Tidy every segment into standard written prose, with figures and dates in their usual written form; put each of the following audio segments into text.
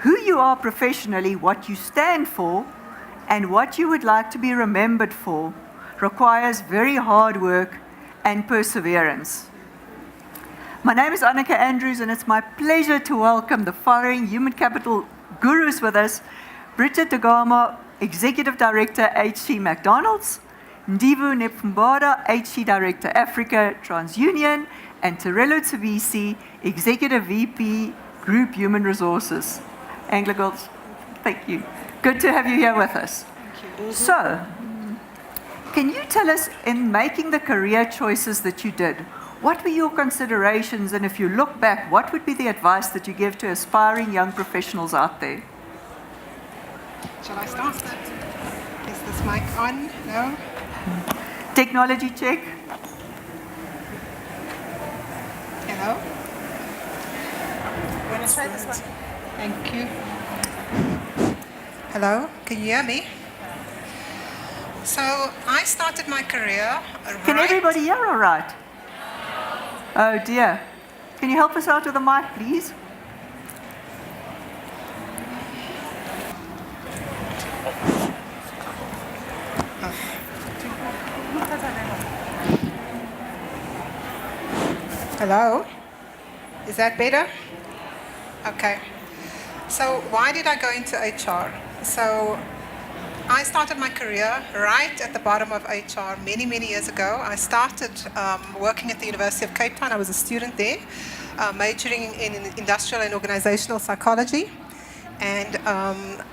who you are professionally, what you stand for, and what you would like to be remembered for requires very hard work and perseverance. My name is Anneke Andrews, and it's my pleasure to welcome the following human capital gurus with us: Brigitte Gama, Executive Director, HC McDonald's; Ndivhu Nepfumbada, HC Director, Africa, Transunion; and Tirelo Sibisi, Executive VP, Group Human Resources. AngloGold, thank you. Good to have you here with us. Thank you. So, can you tell us, in making the career choices that you did, what were your considerations, and if you look back, what would be the advice that you give to aspiring young professionals out there? Shall I start? Is this mic on? No? Technology check. Hello? Want to try this one? Thank you. Hello, can you hear me? So I started my career Can everybody hear all right? Oh dear. Can you help us out with the mic, please? Hello? Is that better? Okay. So why did I go into HR? So I started my career right at the bottom of HR many, many years ago. I started working at the University of Cape Town. I was a student there, majoring in industrial and organizational psychology. And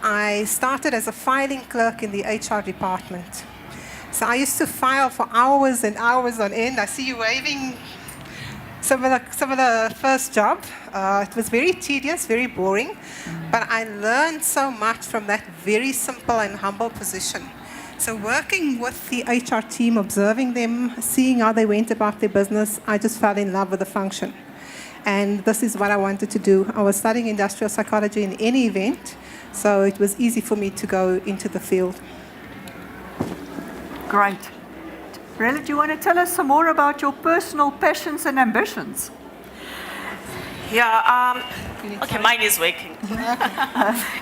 I started as a filing clerk in the HR department. So I used to file for hours and hours on end. I see you waving. Some of the first job, it was very tedious, very boring, but I learned so much from that very simple and humble position. So working with the HR team, observing them, seeing how they went about their business, I just fell in love with the function. And this is what I wanted to do. I was studying industrial psychology in any event, so it was easy for me to go into the field. Great. Tirelo, do you want to tell us some more about your personal passions and ambitions? Yeah, okay, mine is working.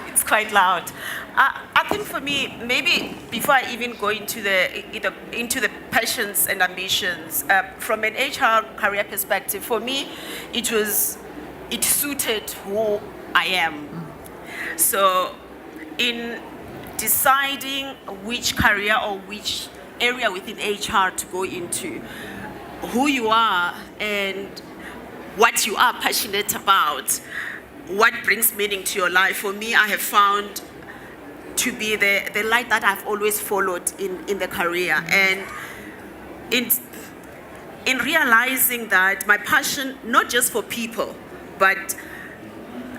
It's quite loud. I think for me, maybe before I even go into the passions and ambitions, from an HR career perspective, for me, it suited who I am. So in deciding which career or which area within HR to go into, who you are and what you are passionate about, what brings meaning to your life. For me, I have found to be the light that I've always followed in the career. And in realizing that my passion, not just for people, but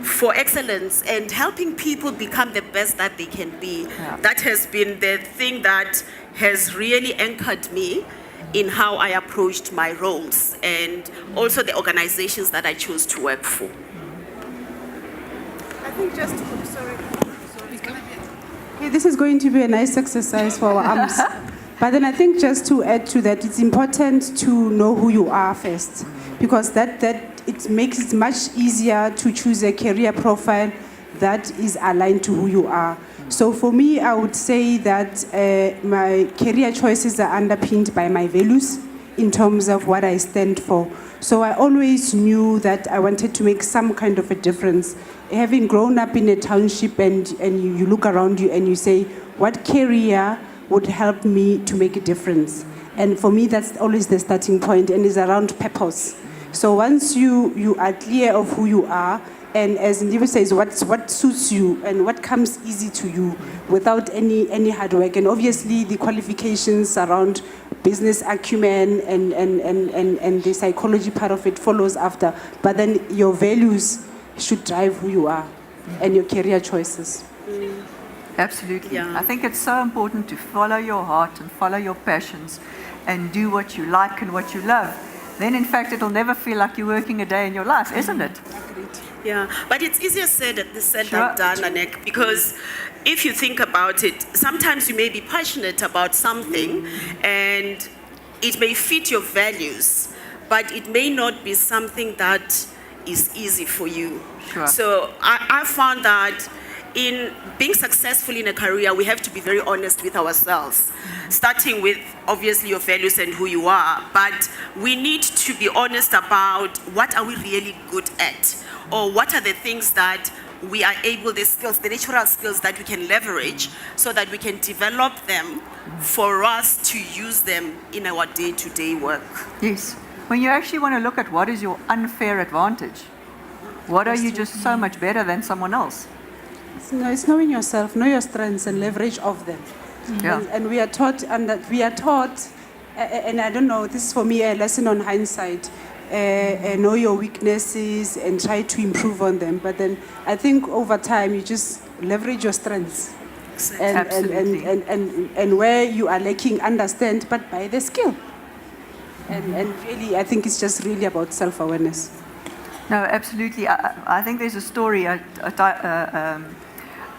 for excellence and helping people become the best that they can be. Yeah. That has been the thing that has really anchored me in how I approached my roles and also the organizations that I chose to work for. I think this is going to be a nice exercise for our arms. But then I think just to add to that, it's important to know who you are first, because that it makes it much easier to choose a career profile that is aligned to who you are. So for me, I would say that my career choices are underpinned by my values in terms of what I stand for. So I always knew that I wanted to make some kind of a difference. Having grown up in a township and you look around you and you say, what career would help me to make a difference? And for me, that's always the starting point, and is around purpose. So once you are clear of who you are, and as Ndivhu says, what suits you and what comes easy to you without any hard work. And obviously the qualifications around business acumen and the psychology part of it follows after. But then your values should drive who you are and your career choices. Absolutely. Yeah. I think it's so important to follow your heart and follow your passions and do what you like and what you love. Then, in fact, it'll never feel like you're working a day in your life, isn't it? Yeah, but it's easier said than done, Anek, because if you think about it, sometimes you may be passionate about something and it may fit your values, but it may not be something that is easy for you. Sure. So I found that in being successful in a career, we have to be very honest with ourselves, starting with obviously your values and who you are, but we need to be honest about what are we really good at, or what are the things that we are able, the skills, the natural skills that we can leverage so that we can develop them for us to use them in our day-to-day work. Yes. When you actually want to look at what is your unfair advantage, what are you just so much better than someone else? It's knowing yourself, know your strengths and leverage of them. Yeah. And we are taught, and I don't know, this is for me a lesson on hindsight. Know your weaknesses and try to improve on them. But then I think over time you just leverage your strengths. Absolutely. And where you are lacking, understand, but by the skill. And really, I think it's just really about self-awareness. No, absolutely. I think there's a story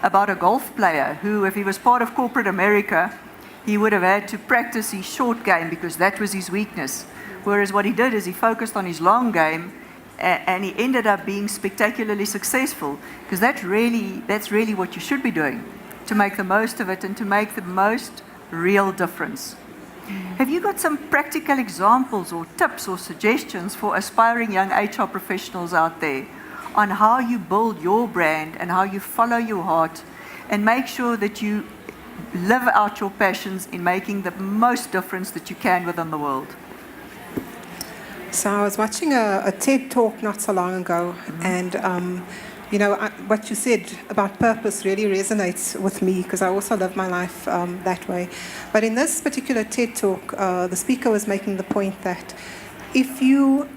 about a golf player who, if he was part of corporate America, he would have had to practice his short game because that was his weakness. Whereas what he did is he focused on his long game, and he ended up being spectacularly successful, because that's really what you should be doing, to make the most of it and to make the most real difference. Have you got some practical examples or tips or suggestions for aspiring young HR professionals out there on how you build your brand and how you follow your heart and make sure that you live out your passions in making the most difference that you can within the world? So I was watching a TED talk not so long ago, and what you said about purpose really resonates with me because I also live my life that way. But in this particular TED talk, the speaker was making the point that if you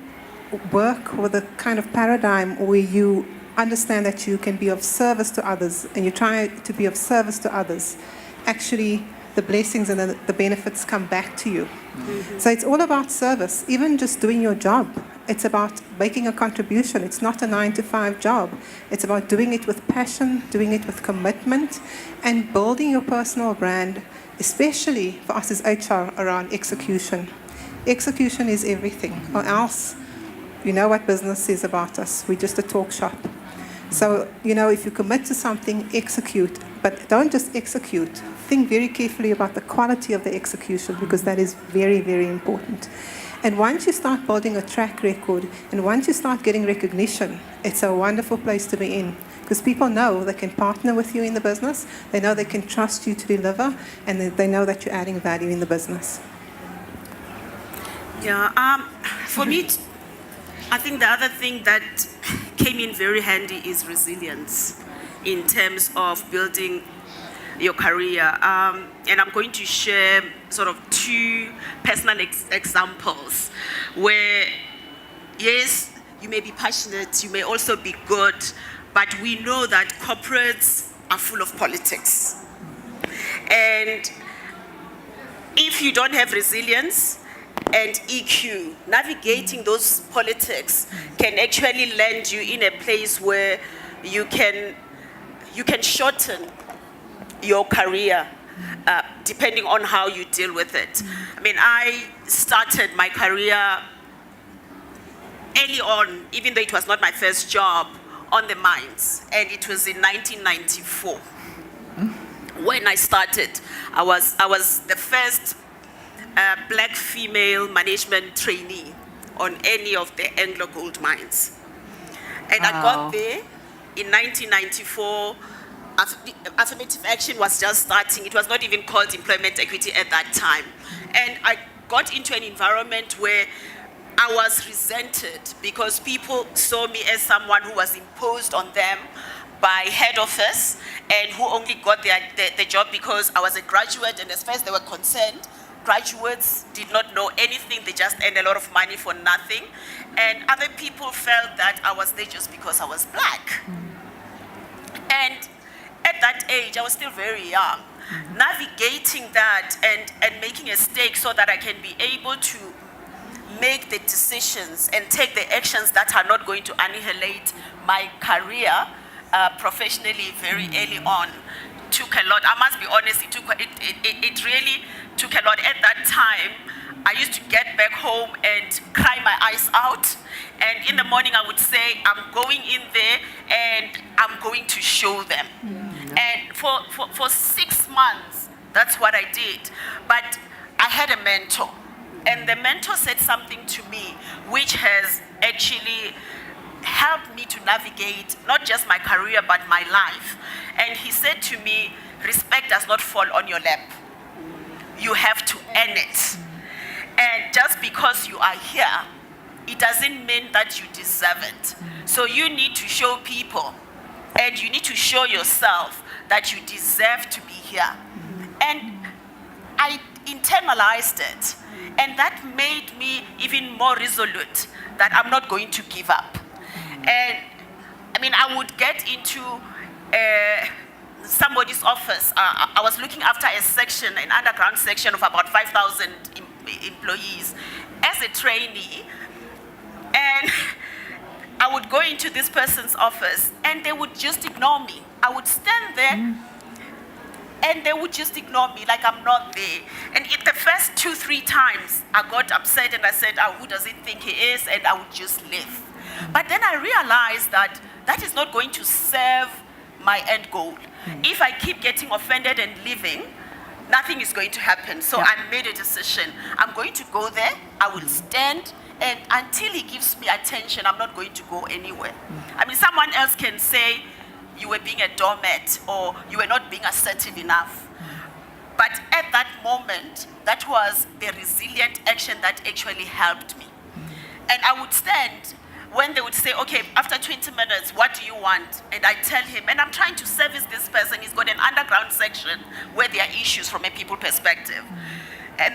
work with a kind of paradigm where you understand that you can be of service to others and you try to be of service to others, actually the blessings and the benefits come back to you. Mm-hmm. So it's all about service, even just doing your job. It's about making a contribution. It's not a 9-to-5 job. It's about doing it with passion, doing it with commitment, and building your personal brand, especially for us as HR, around execution. Execution is everything, or else you know what business is about us. We're just a talk shop. So, if you commit to something, execute. But don't just execute. Think very carefully about the quality of the execution, because that is very, very important. And once you start building a track record, and once you start getting recognition, it's a wonderful place to be in. Because people know they can partner with you in the business, they know they can trust you to deliver, and they know that you're adding value in the business. Yeah, for me, I think the other thing that came in very handy is resilience in terms of building your career. And I'm going to share sort of two personal examples where, yes, you may be passionate, you may also be good, but we know that corporates are full of politics. And if you don't have resilience and EQ, navigating those politics can actually land you in a place where you can shorten your career depending on how you deal with it. I mean, I started my career early on, even though it was not my first job, on the mines, and it was in 1994. When I started, I was the first black female management trainee on any of the AngloGold mines. And Wow. I got there in 1994. Affirmative action was just starting. It was not even called employment equity at that time. And I got into an environment where I was resented because people saw me as someone who was imposed on them by head office and who only got the job because I was a graduate, and as far as they were concerned, graduates did not know anything. They just earned a lot of money for nothing. And other people felt that I was there just because I was black. And at that age, I was still very young. Navigating that and making a stake so that I can be able to make the decisions and take the actions that are not going to annihilate my career professionally very early on took a lot. I must be honest, it really took a lot. At that time, I used to get back home and cry my eyes out And in the morning, I would say, I'm going in there and I'm going to show them. And for 6 months, that's what I did. But I had a mentor. And the mentor said something to me, which has actually helped me to navigate not just my career, but my life. And he said to me, respect does not fall on your lap. You have to earn it. And just because you are here, it doesn't mean that you deserve it. So you need to show people, and you need to show yourself that you deserve to be here. And I internalized it. And that made me even more resolute that I'm not going to give up. And I mean, I would get into somebody's office. I was looking after a section, an underground section of about 5,000 employees as a trainee. And I would go into this person's office and they would just ignore me. I would stand there and they would just ignore me like I'm not there. And the first 2-3 times, I got upset and I said, oh, who does he think he is? And I would just leave. But then I realized that that is not going to serve my end goal. If I keep getting offended and leaving, nothing is going to happen. So I made a decision. I'm going to go there. I will stand. And until he gives me attention, I'm not going to go anywhere. I mean, someone else can say, you were being a doormat or you were not being assertive enough. But at that moment, that was the resilient action that actually helped me. And I would stand when they would say, okay, after 20 minutes, what do you want? And I tell him, and I'm trying to service this person. He's got an underground section where there are issues from a people perspective. And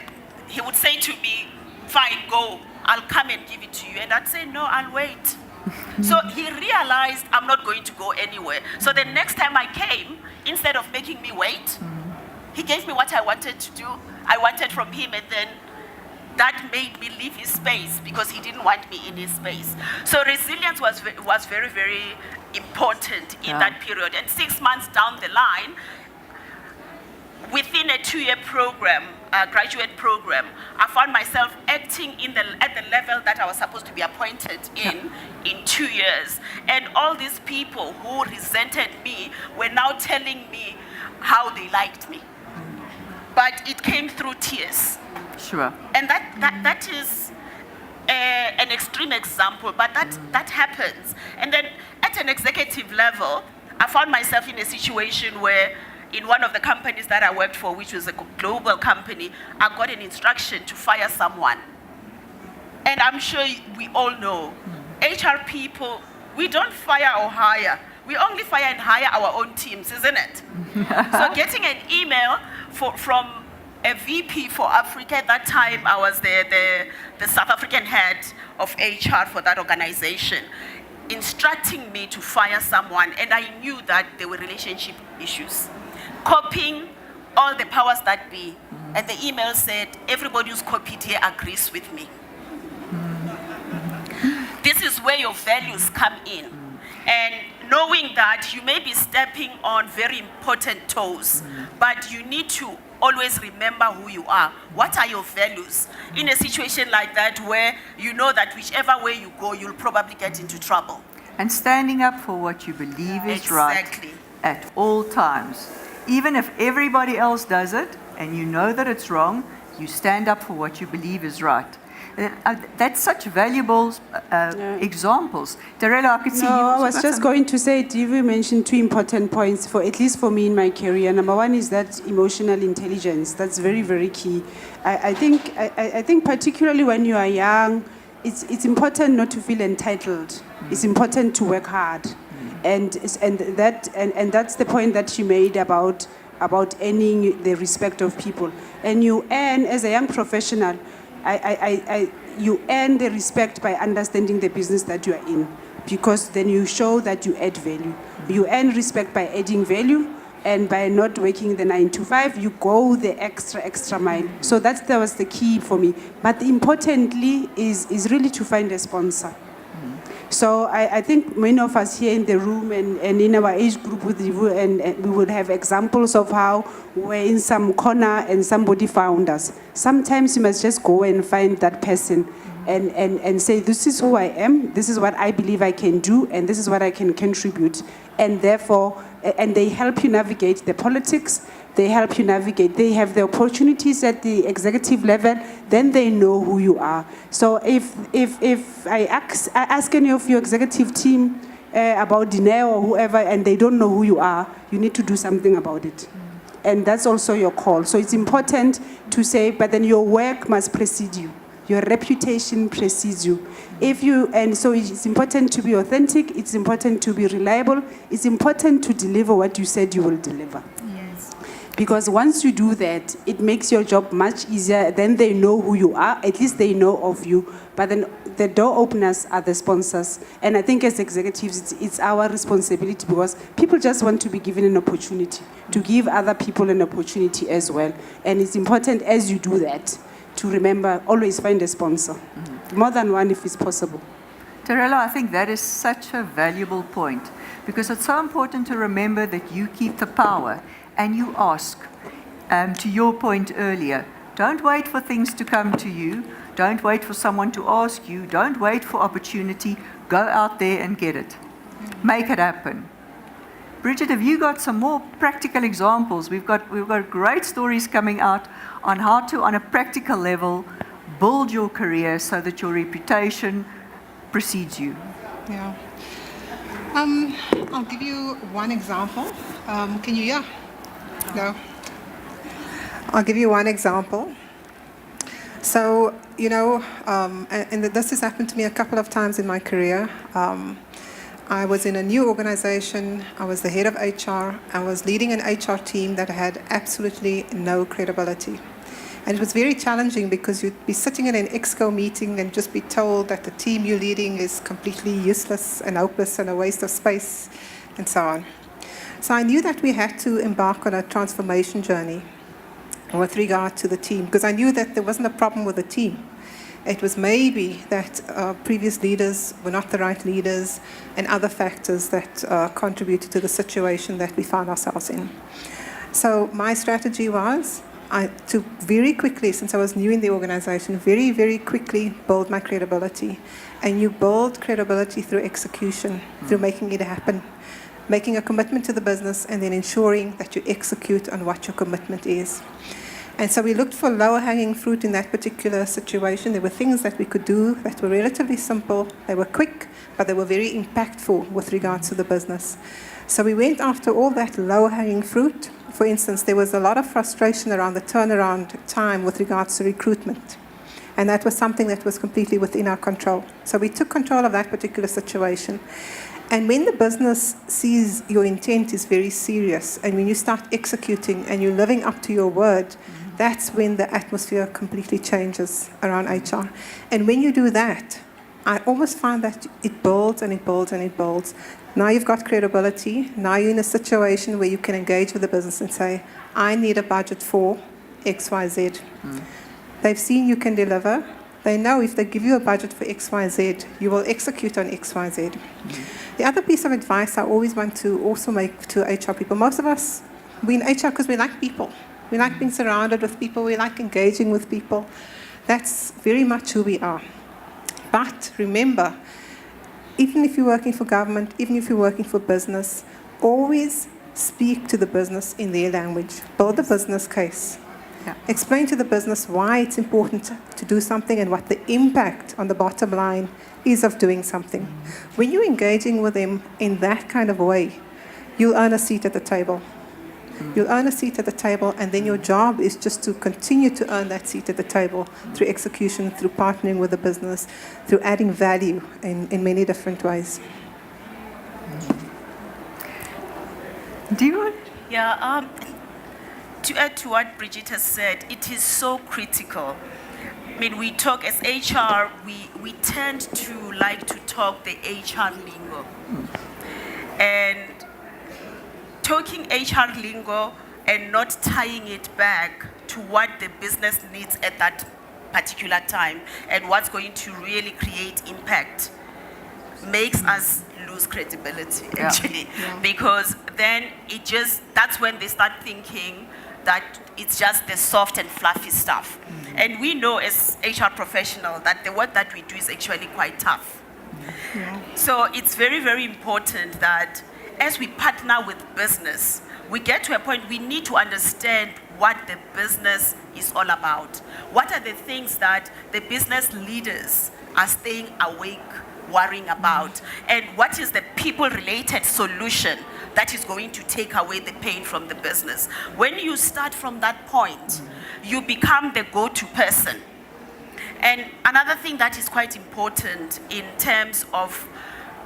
he would say to me, fine, go. I'll come and give it to you. And I'd say, no, I'll wait. So he realized I'm not going to go anywhere. So the next time I came, instead of making me wait, he gave me what I wanted to do. I wanted from him, and then that made me leave his space because he didn't want me in his space. So resilience was very, very important in that period. And 6 months down the line, within a 2-year program, graduate program, I found myself acting at the level that I was supposed to be appointed in 2 years. And all these people who resented me were now telling me how they liked me. But it came through tears. Sure. And that is an extreme example, but that happens. And then at an executive level, I found myself in a situation where in one of the companies that I worked for, which was a global company, I got an instruction to fire someone. And I'm sure we all know, HR people, we don't fire or hire. We only fire and hire our own teams, isn't it? So getting an email from a VP for Africa, at that time I was the South African head of HR for that organization, instructing me to fire someone, and I knew that there were relationship issues. Copying all the powers that be. And the email said, everybody who's copied here agrees with me. This is where your values come in. And knowing that you may be stepping on very important toes, but you need to always remember who you are. What are your values? In a situation like that where you know that whichever way you go, you'll probably get into trouble. And standing up for what you believe is right at all times. Even if everybody else does it and you know that it's wrong, you stand up for what you believe is right. That's such valuable examples. Tirelo, I could see you. I was just going to say, Ndivhu mentioned 2 important points, for at least for me in my career. Number one is that emotional intelligence. That's very, very key. I think particularly when you are young, it's important not to feel entitled. It's important to work hard. And that's the point that she made about earning the respect of people. And you earn, as a young professional, you earn the respect by understanding the business that you are in, because then you show that you add value. You earn respect by adding value, and by not working the 9 to 5, you go the extra mile. So that was the key for me. But importantly is really to find a sponsor. So I think many of us here in the room and in our age group with Ndivhu, and we would have examples of how we're in some corner and somebody found us. Sometimes you must just go and find that person and say, this is who I am, this is what I believe I can do, and this is what I can contribute. And therefore, and they help you navigate the politics, they help you navigate, they have the opportunities at the executive level, then they know who you are. So if I ask any of your executive team about Dineo or whoever, and they don't know who you are, you need to do something about it. And that's also your call. So it's important to say, but then your work must precede you. Your reputation precedes you. And so it's important to be authentic, it's important to be reliable, it's important to deliver what you said you will deliver. Yes. Because once you do that, it makes your job much easier. Then they know who you are, at least they know of you. But then the door openers are the sponsors. And I think as executives, it's our responsibility, because people just want to be given an opportunity, to give other people an opportunity as well. And it's important as you do that, to remember, always find a sponsor. More than one if it's possible. Tirelo, I think that is such a valuable point, because it's so important to remember that you keep the power and you ask. To your point earlier, don't wait for things to come to you. Don't wait for someone to ask you. Don't wait for opportunity. Go out there and get it. Make it happen. Brigitte, have you got some more practical examples? We've got great stories coming out on how to, on a practical level, build your career so that your reputation precedes you. Yeah. I'll give you one example. Can you hear? No. I'll give you one example. So, and this has happened to me a couple of times in my career. I was in a new organization. I was the head of HR. I was leading an HR team that had absolutely no credibility. And it was very challenging, because you'd be sitting in an ExCo meeting and just be told that the team you're leading is completely useless and hopeless and a waste of space and so on. So I knew that we had to embark on a transformation journey with regard to the team, because I knew that there wasn't a problem with the team. It was maybe that previous leaders were not the right leaders, and other factors that contributed to the situation that we found ourselves in. So my strategy was to very quickly, since I was new in the organization, very, very quickly build my credibility. And you build credibility through execution, through making it happen, making a commitment to the business, and then ensuring that you execute on what your commitment is. And so we looked for lower-hanging fruit in that particular situation. There were things that we could do that were relatively simple. They were quick, but they were very impactful with regards to the business. So we went after all that lower-hanging fruit. For instance, there was a lot of frustration around the turnaround time with regards to recruitment. And that was something that was completely within our control. So we took control of that particular situation. And when the business sees your intent is very serious, and when you start executing and you're living up to your word, that's when the atmosphere completely changes around HR. And when you do that, I almost find that it builds and it builds and it builds. Now you've got credibility. Now you're in a situation where you can engage with the business and say, I need a budget for X, Y, Z. They've seen you can deliver. They know if they give you a budget for X, Y, Z, you will execute on X, Y, Z. The other piece of advice I always want to also make to HR people, most of us, we're in HR because we like people. We like being surrounded with people. We like engaging with people. That's very much who we are. But remember, even if you're working for government, even if you're working for business, always speak to the business in their language. Build the business case. Yeah. Explain to the business why it's important to do something and what the impact on the bottom line is of doing something. When you're engaging with them in that kind of way, you'll earn a seat at the table. You'll earn a seat at the table, and then your job is just to continue to earn that seat at the table through execution, through partnering with the business, through adding value in many different ways. Ndivhu? Yeah, to add to what Brigitte has said, it is so critical. I mean, we talk as HR, we tend to like to talk the HR lingo. And talking HR lingo and not tying it back to what the business needs at that particular time and what's going to really create impact makes us lose credibility, actually. Yeah. Because then that's when they start thinking that it's just the soft and fluffy stuff. And we know as HR professionals that the work that we do is actually quite tough. So it's very, very important that as we partner with business, we get to a point we need to understand what the business is all about. What are the things that the business leaders are staying awake worrying about? And what is the people-related solution that is going to take away the pain from the business? When you start from that point, you become the go-to person. And another thing that is quite important in terms of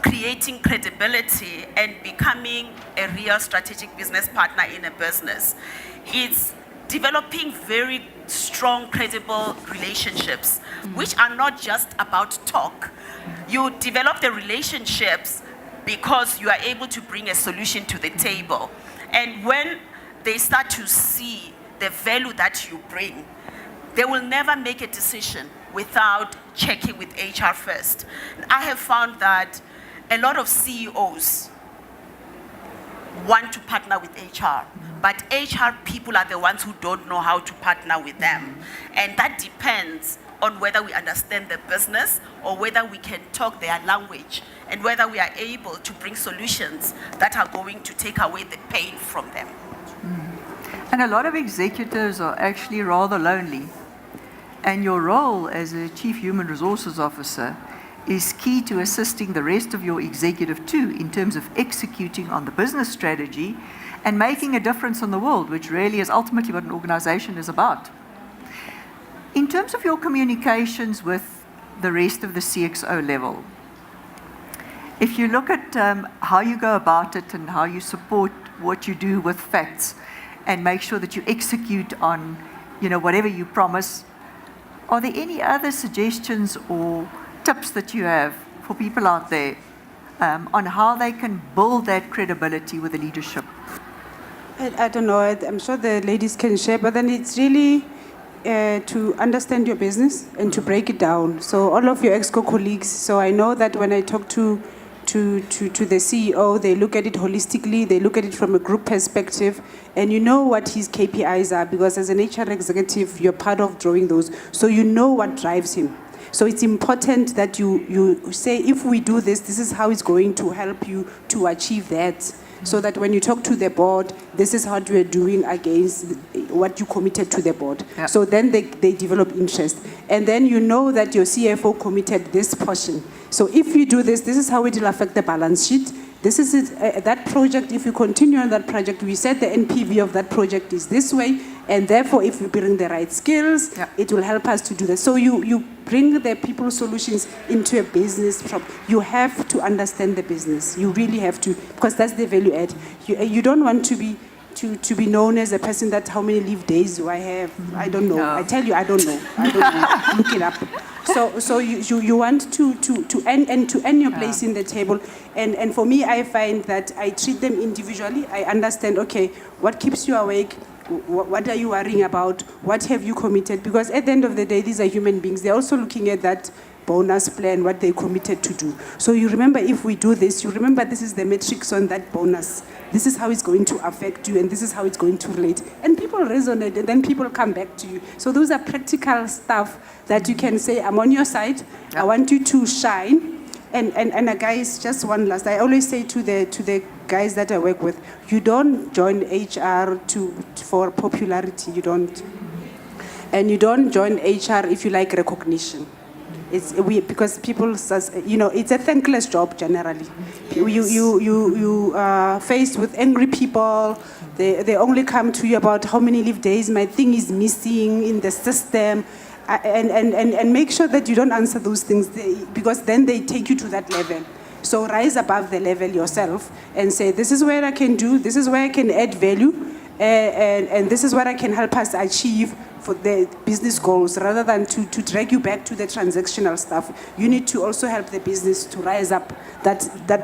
creating credibility and becoming a real strategic business partner in a business is developing very strong, credible relationships, which are not just about talk. You develop the relationships because you are able to bring a solution to the table. And when they start to see the value that you bring, they will never make a decision without checking with HR first. I have found that a lot of CEOs want to partner with HR, but HR people are the ones who don't know how to partner with them. And that depends on whether we understand the business or whether we can talk their language and whether we are able to bring solutions that are going to take away the pain from them. And a lot of executives are actually rather lonely. And your role as a Chief Human Resources Officer is key to assisting the rest of your executive too in terms of executing on the business strategy and making a difference in the world, which really is ultimately what an organization is about. In terms of your communications with the rest of the CXO level, if you look at how you go about it and how you support what you do with facts and make sure that you execute on, whatever you promise, are there any other suggestions or tips that you have for people out there on how they can build that credibility with the leadership? I don't know. I'm sure the ladies can share, but then it's really to understand your business and to break it down. So all of your EXCO colleagues, so I know that when I talk to the CEO, they look at it holistically, they look at it from a group perspective, and you know what his KPIs are, because as an HR executive, you're part of drawing those, so you know what drives him. So it's important that you say, if we do this, this is how it's going to help you to achieve that. So that when you talk to the board, this is what we're doing against what you committed to the board. Yeah. So then they develop interest. And then you know that your CFO committed this portion. So if you do this, this is how it will affect the balance sheet. This is it, that project, if you continue on that project, we said the NPV of that project is this way, and therefore if you bring the right skills, yeah, it will help us to do that. So you bring the people solutions into a business problem. You have to understand the business. You really have to, because that's the value add. You don't want to be known as a person that how many leave days do I have? I don't know. No. I tell you, I don't know. Look it up. So you want to earn your place in the table, and for me, I find that I treat them individually. I understand, okay, what keeps you awake? What are you worrying about? What have you committed? Because at the end of the day, these are human beings. They're also looking at that bonus plan, what they committed to do. So you remember, if we do this, you remember this is the metrics on that bonus. This is how it's going to affect you, and this is how it's going to relate. And people resonate, and then people come back to you. So those are practical stuff that you can say, I'm on your side. I want you to shine. And guys, just one last. I always say to the guys that I work with, you don't join HR for popularity. You don't, and you don't join HR if you like recognition. Because people, it's a thankless job generally. You are faced with angry people. They only come to you about how many leave days my thing is missing in the system. And make sure that you don't answer those things, because then they take you to that level. So rise above the level yourself and say, this is where I can do, this is where I can add value, and this is what I can help us achieve for the business goals, rather than to drag you back to the transactional stuff. You need to also help the business to rise up that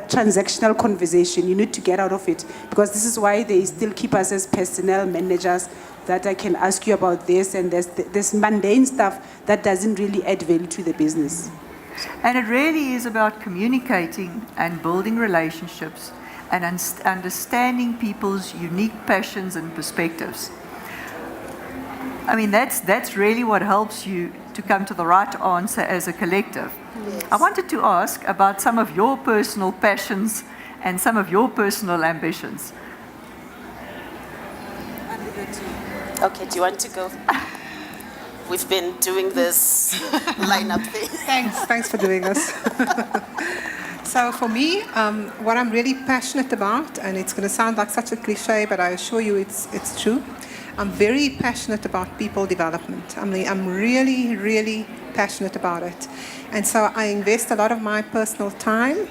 transactional conversation. You need to get out of it, because this is why they still keep us as personnel managers, that I can ask you about this, and there's this mundane stuff that doesn't really add value to the business. And it really is about communicating and building relationships and understanding people's unique passions and perspectives. I mean, that's really what helps you to come to the right answer as a collective. Yes. I wanted to ask about some of your personal passions and some of your personal ambitions. Okay, do you want to go? We've been doing this lineup thing. Thanks for doing this. So for me, what I'm really passionate about, and it's going to sound like such a cliche, but I assure you it's true. I'm very passionate about people development. I'm really, really passionate about it. And so I invest a lot of my personal time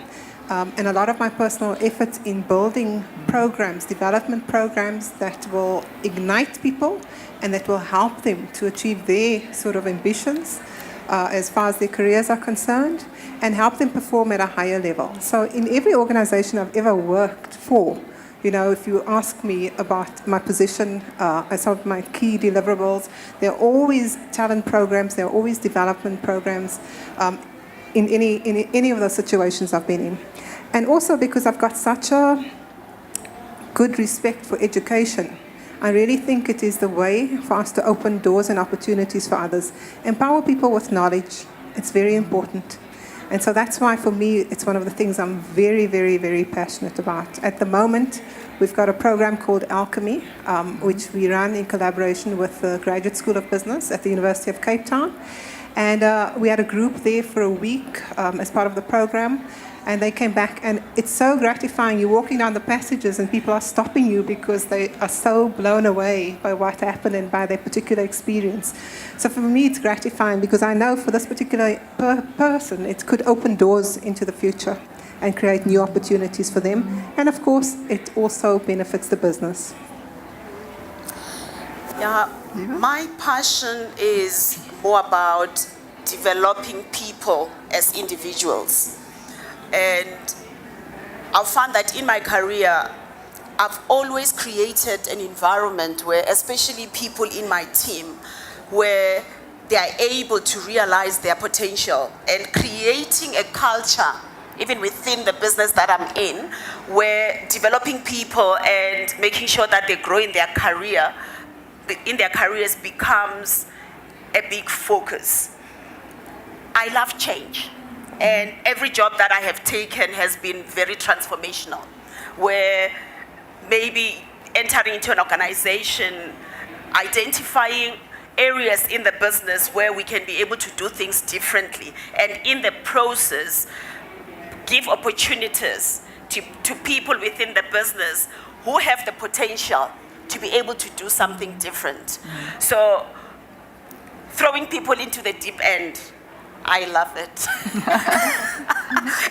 and a lot of my personal efforts in building programs, development programs that will ignite people and that will help them to achieve their sort of ambitions as far as their careers are concerned, and help them perform at a higher level. So in every organization I've ever worked for, you know, if you ask me about my position as some of my key deliverables, there are always talent programs, there are always development programs in any of the situations I've been in. And also because I've got such a good respect for education, I really think it is the way for us to open doors and opportunities for others. Empower people with knowledge. It's very important. And so that's why, for me, it's one of the things I'm very, very, very passionate about. At the moment, we've got a program called Alchemy, which we run in collaboration with the Graduate School of Business at the University of Cape Town. And we had a group there for a week as part of the program. And they came back, and it's so gratifying. You're walking down the passages and people are stopping you because they are so blown away by what happened and by their particular experience. So for me, it's gratifying because I know for this particular person, it could open doors into the future and create new opportunities for them. And of course, it also benefits the business. Yeah, my passion is more about developing people as individuals. And I've found that in my career, I've always created an environment where, especially people in my team, where they are able to realize their potential, and creating a culture, even within the business that I'm in, where developing people and making sure that they grow in their careers becomes a big focus. I love change. And every job that I have taken has been very transformational, where maybe entering into an organization, identifying areas in the business where we can be able to do things differently, and in the process, give opportunities to people within the business who have the potential to be able to do something different. So throwing people into the deep end, I love it.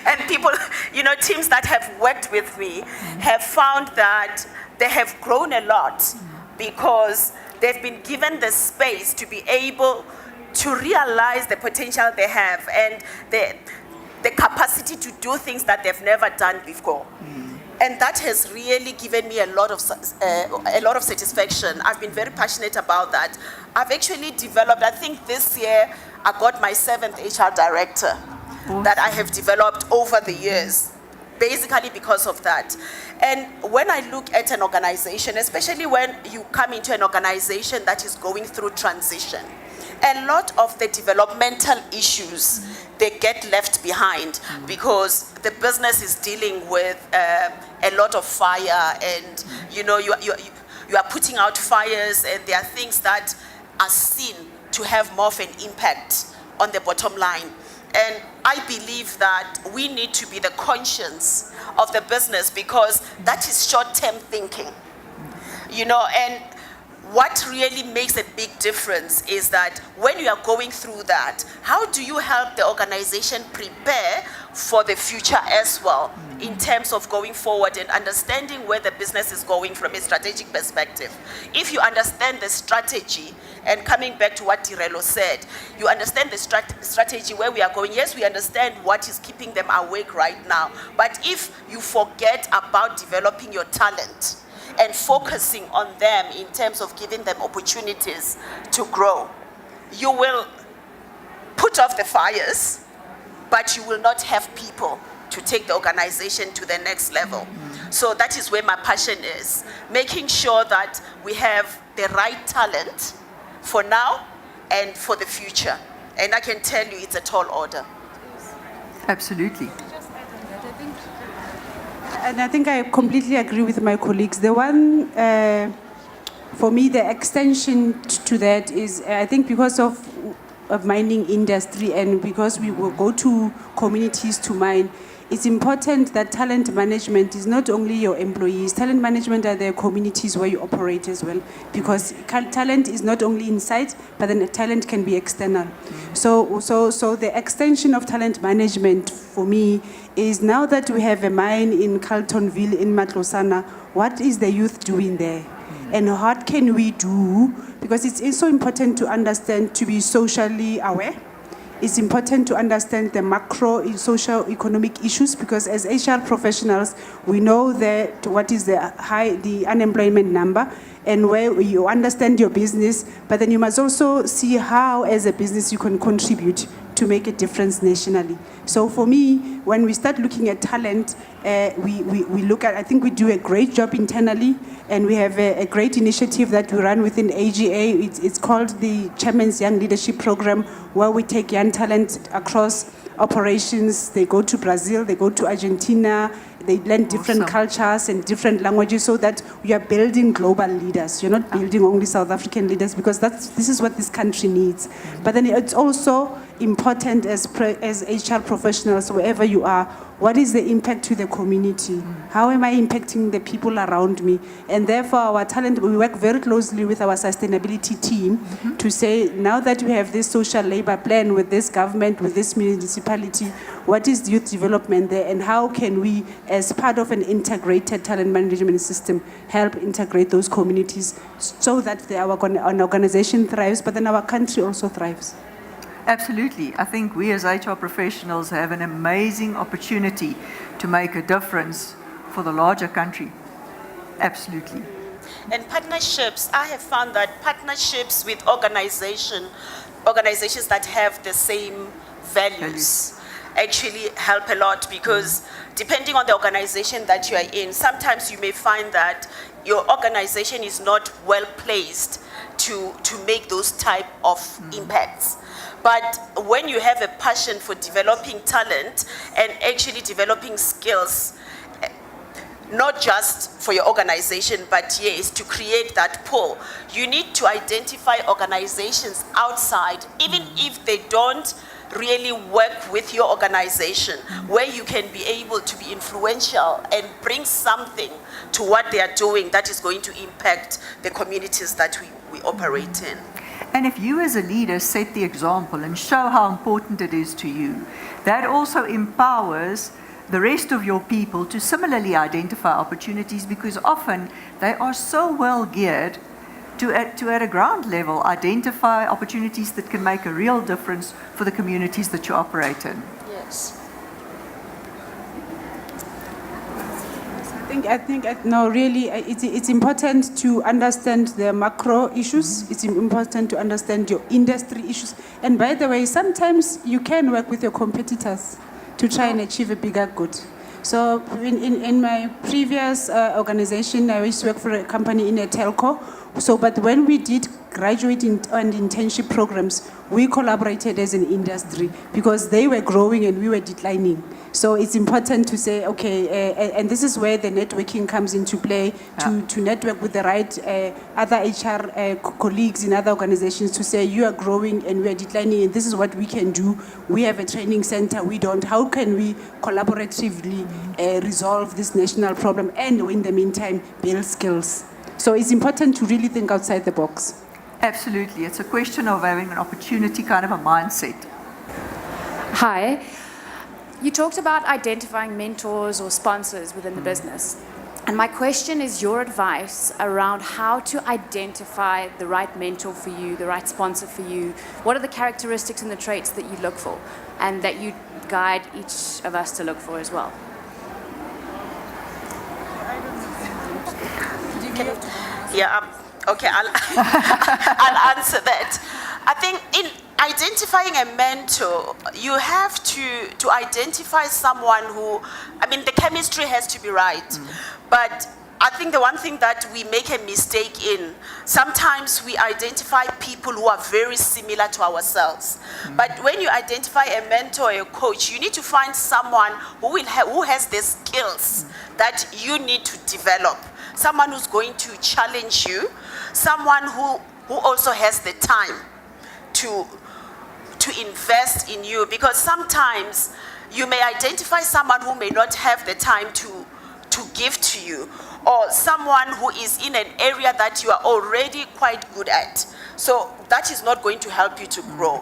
And people, you know, teams that have worked with me have found that they have grown a lot because they've been given the space to be able to realize the potential they have and the capacity to do things that they've never done before. And that has really given me a lot of satisfaction. I've been very passionate about that. I've actually developed, I think this year, I got my 7th HR director that I have developed over the years, basically because of that. And when I look at an organization, especially when you come into an organization that is going through transition, a lot of the developmental issues, they get left behind because the business is dealing with a lot of fire, and you know, you are putting out fires, and there are things that are seen to have more of an impact on the bottom line. And I believe that we need to be the conscience of the business, because that is short-term thinking, you know. And what really makes a big difference is that when you are going through that, how do you help the organization prepare for the future as well, in terms of going forward and understanding where the business is going from a strategic perspective. If you understand the strategy, and coming back to what Tirelo said, you understand the strategy where we are going. Yes, we understand what is keeping them awake right now, but if you forget about developing your talent and focusing on them in terms of giving them opportunities to grow, you will put off the fires, but you will not have people to take the organization to the next level. So that is where my passion is, making sure that we have the right talent for now and for the future. And I can tell you it's a tall order. Absolutely. And I think I completely agree with my colleagues. The one, for me, the extension to that is, I think because of mining industry and because we will go to communities to mine, it's important that talent management is not only your employees. Talent management are the communities where you operate as well, because talent is not only inside, but then talent can be external. So the extension of talent management for me is, now that we have a mine in Carltonville in Matlosana, what is the youth doing there? And what can we do? Because it's also important to understand, to be socially aware. It's important to understand the macro social economic issues, because as HR professionals, we know that what is the unemployment number and where you understand your business, but then you must also see how as a business you can contribute to make a difference nationally. So for me, when we start looking at talent, we look at, I think we do a great job internally, and we have a great initiative that we run within AGA. It's called the Chairman's Young Leadership Program, where we take young talent across operations. They go to Brazil, they go to Argentina, they learn different cultures and different languages, so that we are building global leaders. You're not building only South African leaders, because this is what this country needs. But then it's also important as HR professionals, wherever you are, what is the impact to the community? How am I impacting the people around me? And therefore, our talent, we work very closely with our sustainability team to say, now that we have this social labor plan with this government, with this municipality, what is youth development there, and how can we, as part of an integrated talent management system, help integrate those communities so that an organization thrives, but then our country also thrives. Absolutely. I think we as HR professionals have an amazing opportunity to make a difference for the larger country. Absolutely. And partnerships, I have found that partnerships with organizations that have the same values actually help a lot, because depending on the organization that you are in, sometimes you may find that your organization is not well placed to make those type of impacts. But when you have a passion for developing talent and actually developing skills, not just for your organization, but yes, to create that pool, you need to identify organizations outside, even if they don't really work with your organization, where you can be able to be influential and bring something to what they are doing that is going to impact the communities that we operate in. And if you as a leader set the example and show how important it is to you, that also empowers the rest of your people to similarly identify opportunities, because often they are so well geared to at a ground level identify opportunities that can make a real difference for the communities that you operate in. Yes. I think no, really, it's important to understand the macro issues. It's important to understand your industry issues. And by the way, sometimes you can work with your competitors to try and achieve a bigger good. So in my previous organization, I used to work for a company in a telco. So, but when we did graduate and internship programs, we collaborated as an industry, because they were growing and we were declining. So it's important to say, okay, and this is where the networking comes into play, to network with the right other HR colleagues in other organizations to say, you are growing and we are declining, and this is what we can do. We have a training center, we don't. How can we collaboratively resolve this national problem, and in the meantime, build skills? So it's important to really think outside the box. Absolutely. It's a question of having an opportunity kind of a mindset. Hi. You talked about identifying mentors or sponsors within the business. And my question is your advice around how to identify the right mentor for you, the right sponsor for you. What are the characteristics and the traits that you look for and that you guide each of us to look for as well? Yeah, okay, I'll answer that. I think in identifying a mentor, you have to identify someone who, I mean, the chemistry has to be right, but I think the one thing that we make a mistake in, sometimes we identify people who are very similar to ourselves. But when you identify a mentor or a coach, you need to find someone who has the skills that you need to develop. Someone who's going to challenge you, someone who also has the time to invest in you, because sometimes you may identify someone who may not have the time to give to you, or someone who is in an area that you are already quite good at. So that is not going to help you to grow.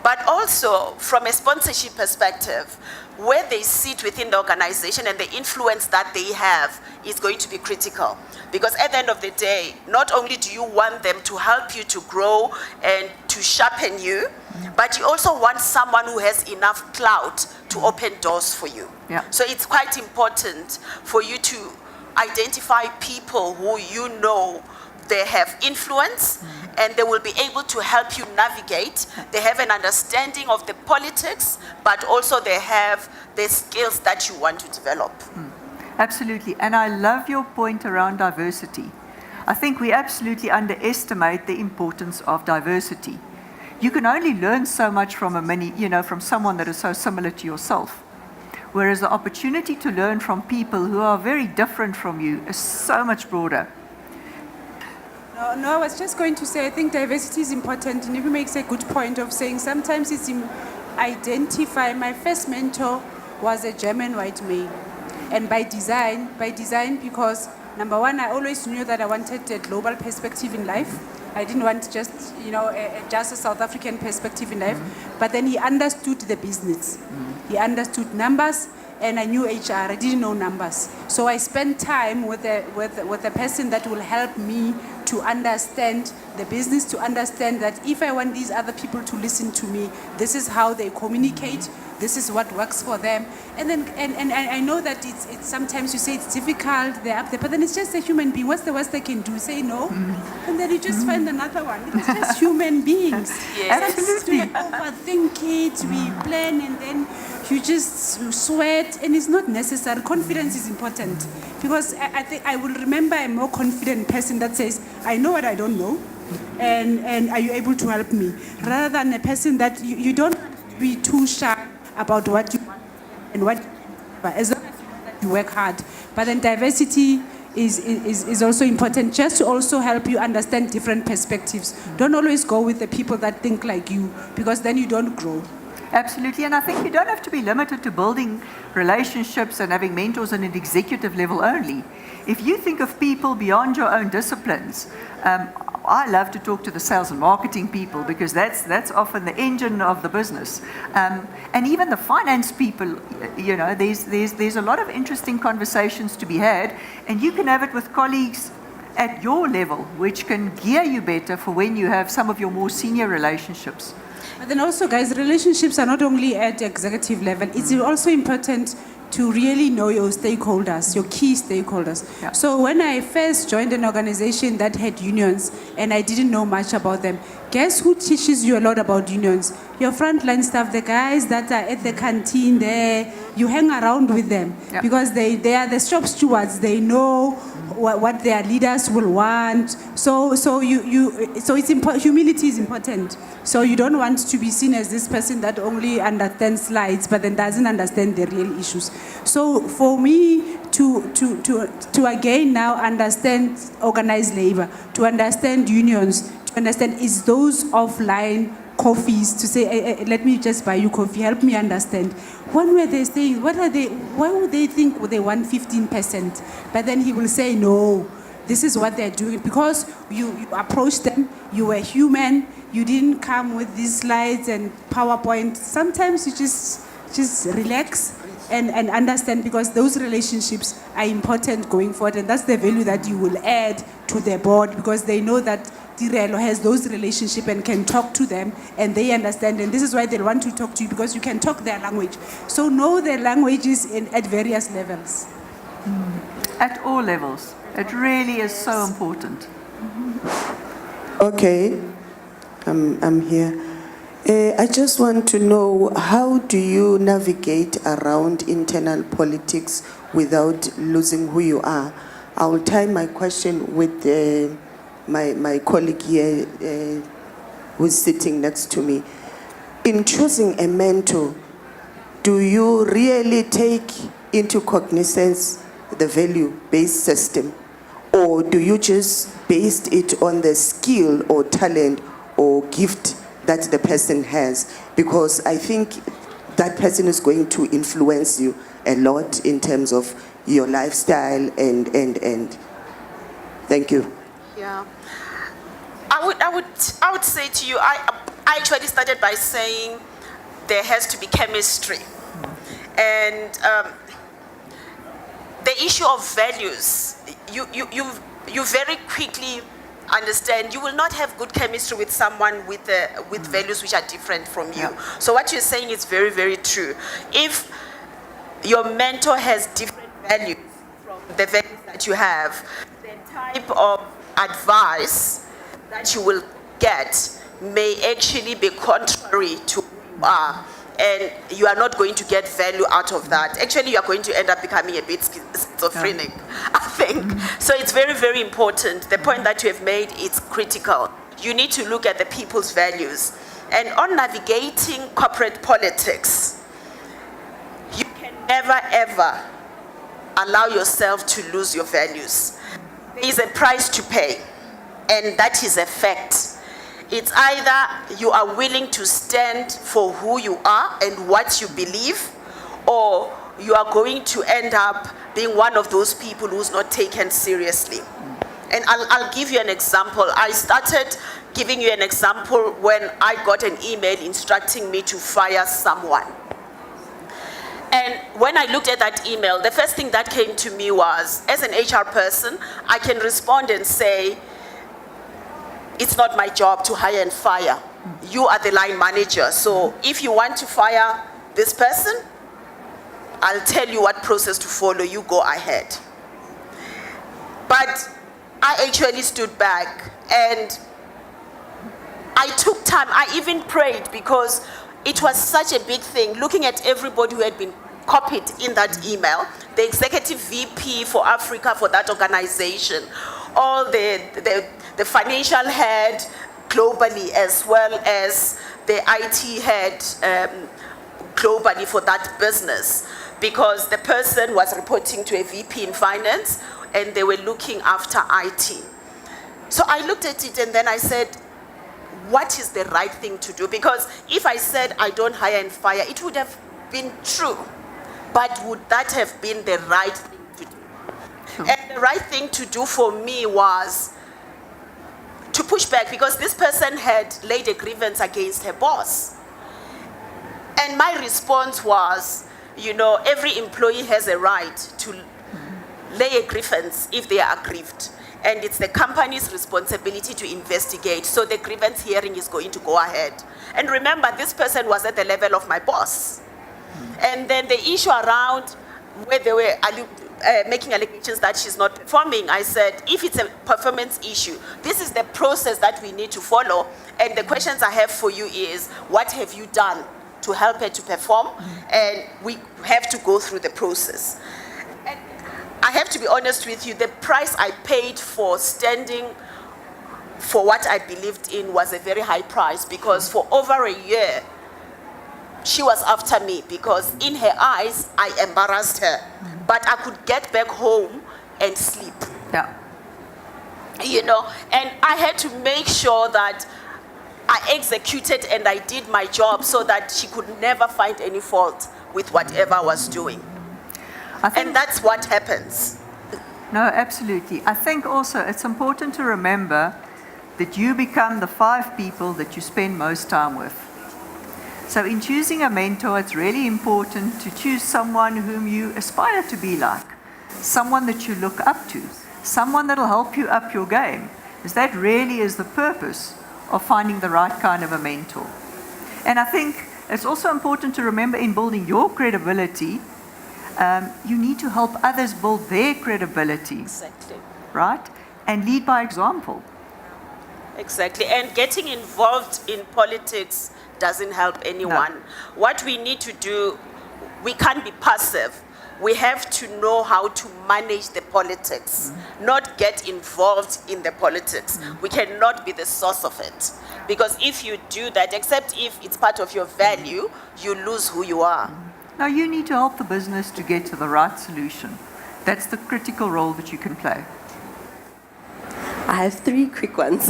But also, from a sponsorship perspective, where they sit within the organization and the influence that they have is going to be critical. Because at the end of the day, not only do you want them to help you to grow and to sharpen you, but you also want someone who has enough clout to open doors for you. Yeah. So it's quite important for you to identify people who you know they have influence and they will be able to help you navigate. They have an understanding of the politics, but also they have the skills that you want to develop. Absolutely. And I love your point around diversity. I think we absolutely underestimate the importance of diversity. You can only learn so much from from someone that is so similar to yourself. Whereas the opportunity to learn from people who are very different from you is so much broader. No, I was just going to say, I think diversity is important, and Ndivhu makes a good point of saying sometimes it's identify. My first mentor was a German white male, and by design, because number one, I always knew that I wanted a global perspective in life. I didn't want just just a South African perspective in life, but then he understood the business. He understood numbers, and I knew HR. I didn't know numbers, so I spent time with a person that will help me to understand the business, to understand that if I want these other people to listen to me, this is how they communicate. This is what works for them, and then I know that it's sometimes you say it's difficult, they're up there, but then it's just a human being. What's the worst they can do? Say no, and then you just find another one. It's just human beings. Yes. Absolutely. We overthink it, we plan, and then you just sweat, and it's not necessary. Confidence is important, because I think I will remember a more confident person that says, I know what I don't know, and are you able to help me? Rather than a person that you don't be too shy about what you want and what, but as long as you know that you work hard. But then diversity is also important, just to also help you understand different perspectives. Don't always go with the people that think like you, because then you don't grow. Absolutely, and I think you don't have to be limited to building relationships and having mentors at an executive level only. If you think of people beyond your own disciplines, I love to talk to the sales and marketing people, because that's often the engine of the business, and even the finance people. There's a lot of interesting conversations to be had, and you can have it with colleagues at your level, which can gear you better for when you have some of your more senior relationships. But then also, guys, relationships are not only at the executive level. It's also important to really know your stakeholders, your key stakeholders. Yeah. So when I first joined an organization that had unions and I didn't know much about them, guess who teaches you a lot about unions? Your frontline staff, the guys that are at the canteen there. You hang around with them, yeah, because they are the shop stewards. They know what their leaders will want. So it's humility is important. So you don't want to be seen as this person that only understands slides but then doesn't understand the real issues. So for me to again now understand organized labor, to understand unions, to understand is those offline coffees, to say, let me just buy you coffee, help me understand. When were they saying, why would they think they want 15%? But then he will say, no, this is what they're doing. Because you approached them, you were human, you didn't come with these slides and PowerPoint. Sometimes you just relax and understand, because those relationships are important going forward, and that's the value that you will add to the board, because they know that Tirelo has those relationships and can talk to them, and they understand, and this is why they want to talk to you, because you can talk their language. So know their languages at various levels. At all levels. It really is so important. Okay, I'm here. I just want to know, how do you navigate around internal politics without losing who you are? I'll tie my question with my colleague here who's sitting next to me. In choosing a mentor, do you really take into cognizance the value-based system, or do you just base it on the skill or talent or gift that the person has? Because I think that person is going to influence you a lot in terms of your lifestyle and. Thank you. Yeah. I would say to you, I actually started by saying there has to be chemistry. And the issue of values, you very quickly understand you will not have good chemistry with someone with values which are different from you. Yeah. So what you're saying is very, very true. If your mentor has different values from the values that you have, the type of advice that you will get may actually be contrary to who you are, and you are not going to get value out of that. Actually, you are going to end up becoming a bit schizophrenic, I think. So it's very, very important. The point that you have made is critical. You need to look at the people's values. And on navigating corporate politics, you can never, ever allow yourself to lose your values. There is a price to pay, and that is a fact. It's either you are willing to stand for who you are and what you believe, or you are going to end up being one of those people who's not taken seriously. And I'll give you an example. I started giving you an example when I got an email instructing me to fire someone. And when I looked at that email, the first thing that came to me was, as an HR person, I can respond and say, it's not my job to hire and fire. You are the line manager. So if you want to fire this person, I'll tell you what process to follow. You go ahead. But I actually stood back and I took time. I even prayed because it was such a big thing, looking at everybody who had been copied in that email, the executive VP for Africa for that organization, all the financial head globally, as well as the IT head globally for that business, because the person was reporting to a VP in finance and they were looking after IT. So I looked at it and then I said, what is the right thing to do? Because if I said I don't hire and fire, it would have been true. But would that have been the right thing to do? Sure. And the right thing to do for me was to push back, because this person had laid a grievance against her boss. And my response was, you know, every employee has a right to lay a grievance if they are aggrieved. And it's the company's responsibility to investigate. So the grievance hearing is going to go ahead. And remember, this person was at the level of my boss. And then the issue around where they were making allegations that she's not performing, I said, if it's a performance issue, this is the process that we need to follow. And the questions I have for you is, what have you done to help her to perform? And we have to go through the process. And I have to be honest with you, the price I paid for standing for what I believed in was a very high price, because for over a year, she was after me, because in her eyes, I embarrassed her. But I could get back home and sleep. Yeah. You know, and I had to make sure that I executed and I did my job so that she could never find any fault with whatever I was doing. And that's what happens. No, absolutely. I think also it's important to remember that you become the 5 people that you spend most time with. So in choosing a mentor, it's really important to choose someone whom you aspire to be like, someone that you look up to, someone that will help you up your game, because that really is the purpose of finding the right kind of a mentor. And I think it's also important to remember, in building your credibility, you need to help others build their credibility. Exactly. Right? And lead by example. Exactly. And getting involved in politics doesn't help anyone. No. What we need to do, we can't be passive. we have to know how to manage the politics, not get involved in the politics. We cannot be the source of it. Because if you do that, except if it's part of your value, you lose who you are. Now, you need to help the business to get to the right solution. That's the critical role that you can play. I have 3 quick ones.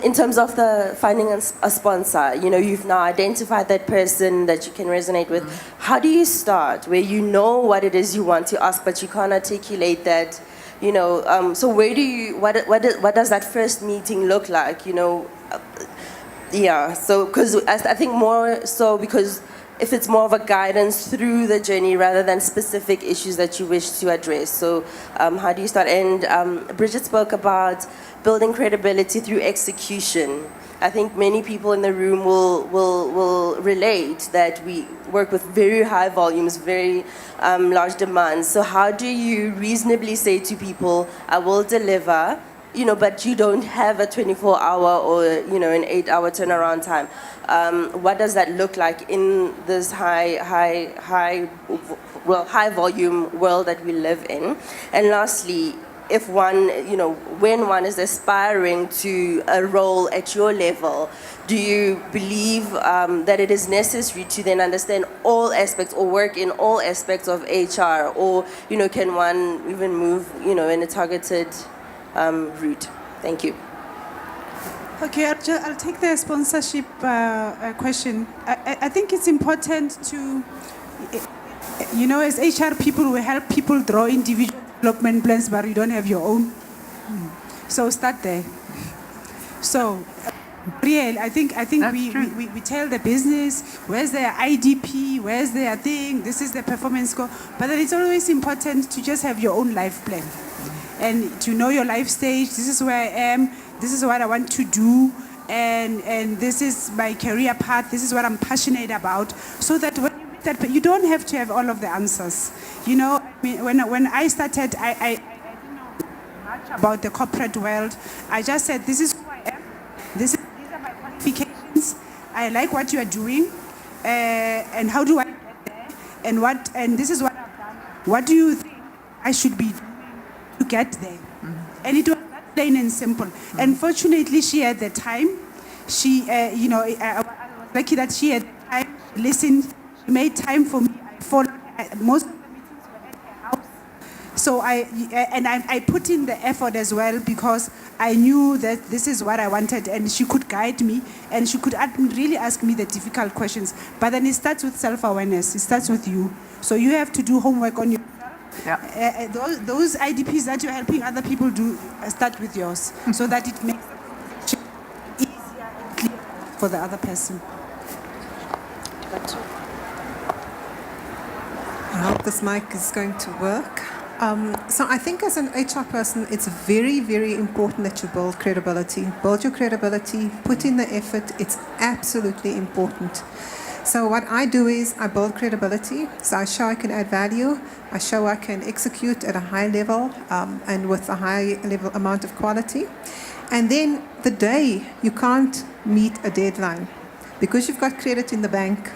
In terms of the finding a sponsor, you've now identified that person that you can resonate with. How do you start where you know what it is you want to ask, but you can't articulate that? So where do you? What does that first meeting look like? Yeah. So because I think more so because if it's more of a guidance through the journey rather than specific issues that you wish to address. So how do you start? And Brigitte spoke about building credibility through execution. I think many people in the room will relate that we work with very high volumes, very large demands. So how do you reasonably say to people, I will deliver, but you don't have a 24-hour or, an 8-hour turnaround time? What does that look like in this high volume world that we live in? And lastly, if one, when one is aspiring to a role at your level, do you believe that it is necessary to then understand all aspects or work in all aspects of HR? Or, can one even move, in a targeted route? Thank you. Okay, I'll take the sponsorship question. I think it's important to, as HR people, we help people draw individual development plans, but you don't have your own. So start there. So, I think we tell the business, where's their IDP, where's their thing, this is the performance score. But then it's always important to just have your own life plan. And to know your life stage, this is where I am, this is what I want to do, and this is my career path, this is what I'm passionate about, so that when you meet that, you don't have to have all of the answers. When I started, I didn't know much about the corporate world. I just said, this is who I am, these are my qualifications, I like what you are doing, and how do I get there, and this is what I've done. What do you think I should be doing to get there? And it was that plain and simple. And fortunately, she had the time. She, I was lucky that she had the time, listened, she made time for me. I followed her. Most of the meetings were at her house. So I put in the effort as well, because I knew that this is what I wanted, and she could guide me, and she could really ask me the difficult questions. But then it starts with self-awareness. It starts with you. So you have to do homework on yourself. Yeah. Those IDPs that you're helping other people do, start with yours, so that it makes it easier and clearer for the other person. I hope this mic is going to work. So I think as an HR person, it's very, very important that you build credibility. Build your credibility, put in the effort. It's absolutely important. So what I do is I build credibility. So I show I can add value. I show I can execute at a high level and with a high level amount of quality. And then the day you can't meet a deadline, because you've got credit in the bank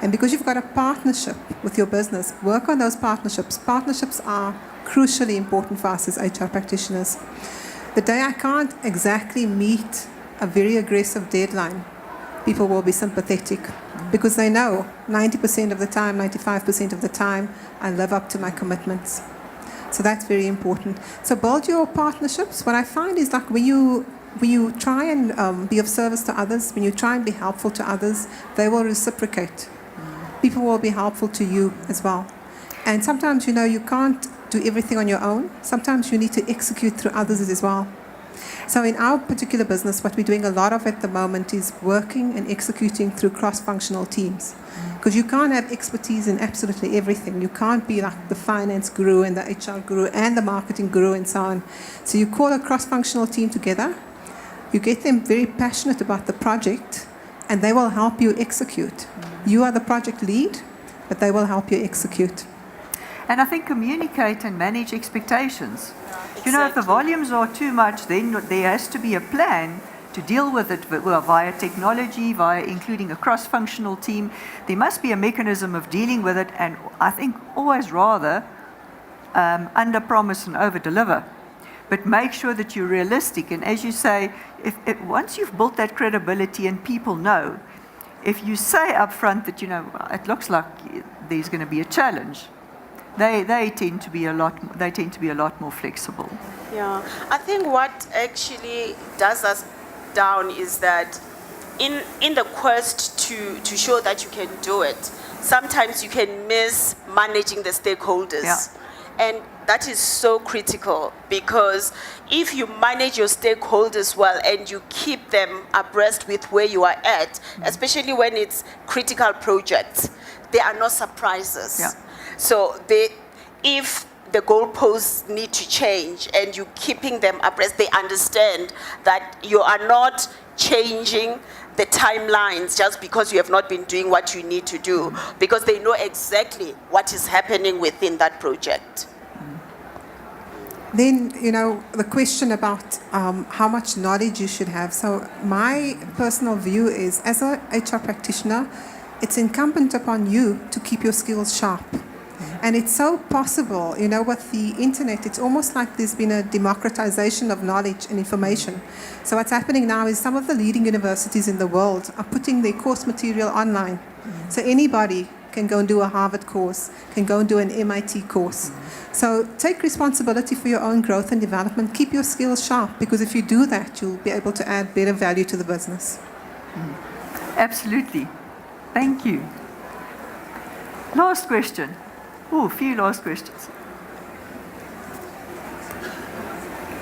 and because you've got a partnership with your business, work on those partnerships. Partnerships are crucially important for us as HR practitioners. The day I can't exactly meet a very aggressive deadline, people will be sympathetic, because they know 90% of the time, 95% of the time, I live up to my commitments. So that's very important. So build your partnerships. What I find is like when you try and be of service to others, when you try and be helpful to others, they will reciprocate. People will be helpful to you as well. And sometimes, you can't do everything on your own. Sometimes you need to execute through others as well. So in our particular business, what we're doing a lot of at the moment is working and executing through cross-functional teams. Because you can't have expertise in absolutely everything. You can't be like the finance guru and the HR guru and the marketing guru and so on. So you call a cross-functional team together, you get them very passionate about the project, and they will help you execute. You are the project lead, but they will help you execute. And I think communicate and manage expectations. If the volumes are too much, then there has to be a plan to deal with it via technology, via including a cross-functional team. There must be a mechanism of dealing with it, and I think always rather under-promise and over-deliver. But make sure that you're realistic. And as you say, once you've built that credibility and people know, if you say up front that, it looks like there's going to be a challenge, they tend to be a lot more flexible. Yeah, I think what actually does us down is that in the quest to show that you can do it, sometimes you can miss managing the stakeholders. Yeah. And that is so critical, because if you manage your stakeholders well and you keep them abreast with where you are at, especially when it's critical projects, there are no surprises. Yeah. So if the goalposts need to change and you keeping them abreast, they understand that you are not changing the timelines just because you have not been doing what you need to do, because they know exactly what is happening within that project. Then, the question about how much knowledge you should have. So my personal view is, as an HR practitioner, it's incumbent upon you to keep your skills sharp. And it's so possible, with the internet, it's almost like there's been a democratization of knowledge and information. So what's happening now is some of the leading universities in the world are putting their course material online. So anybody can go and do a Harvard course, can go and do an MIT course. So take responsibility for your own growth and development. Keep your skills sharp, because if you do that, you'll be able to add better value to the business. Absolutely. Thank you. Last question. Oh, a few last questions.